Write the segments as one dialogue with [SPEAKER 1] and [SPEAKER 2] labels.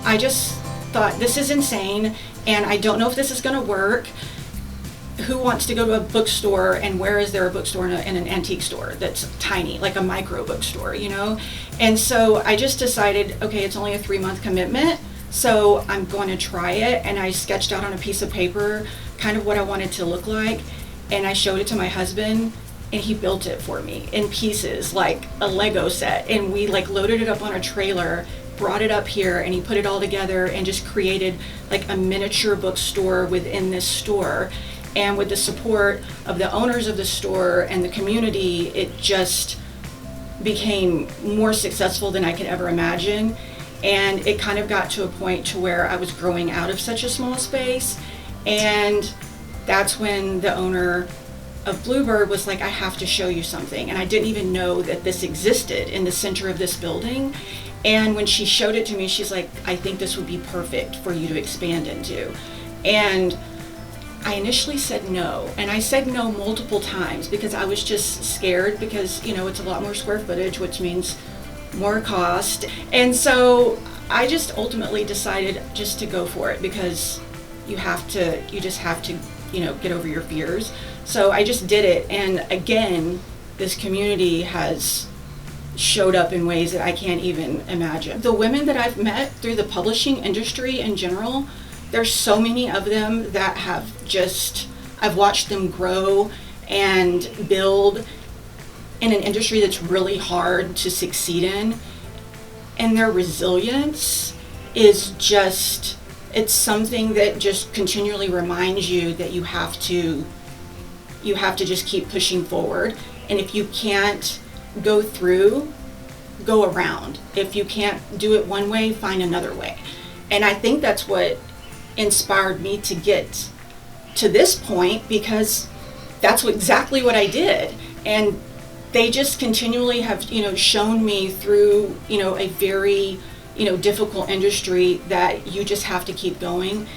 [SPEAKER 1] I just thought, this is insane, and I don't know if this is going to work. Who wants to go to a bookstore, and where is there a bookstore in an antique store that's tiny, like a micro bookstore, you know? And so I just decided, okay, it's only a 3-month commitment, so I'm going to try it. And I sketched out on a piece of paper kind of what I wanted to look like, and I showed it to my husband, and he built it for me in pieces, like a Lego set. And we like loaded it up on a trailer, brought it up here, and he put it all together and just created like a miniature bookstore within this store. And with the support of the owners of the store and the community, it just became more successful than I could ever imagine. And it kind of got to a point to where I was growing out of such a small space. And that's when the owner of Bluebird was like, I have to show you something. And I didn't even know that this existed in the center of this building. And when she showed it to me, she's like, I think this would be perfect for you to expand into. And I initially said no, and I said no multiple times because I was just scared, because, you know, it's a lot more square footage, which means more cost. And so I just ultimately decided just to go for it, because you just have to, you know, get over your fears. So I just did it. And again, this community has showed up in ways that I can't even imagine. The women that I've met through the publishing industry in general, there's so many of them that have just, I've watched them grow and build in an industry that's really hard to succeed in. And their resilience is just, it's something that just continually reminds you that you have to just keep pushing forward. And if you can't go through, go around. If you can't do it one way, find another way. And I think that's what inspired me to get to this point, because that's exactly what I did. And they just continually have, you know, shown me through, you know, a very, you know, difficult industry that you just have to keep going.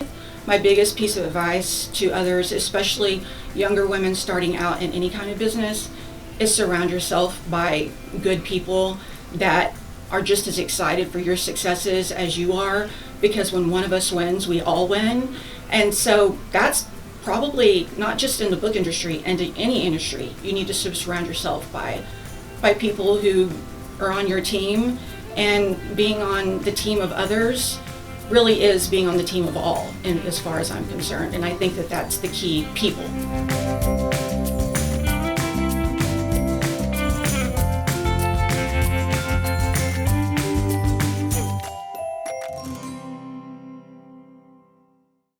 [SPEAKER 1] My biggest piece of advice to others, especially younger women starting out in any kind of business, is surround yourself by good people that are just as excited for your successes as you are, because when one of us wins, we all win. And so that's probably not just in the book industry, and in any industry, you need to surround yourself by people who are on your team. And being on the team of others really is being on the team of all, and as far as I'm concerned. And I think that that's the key, people.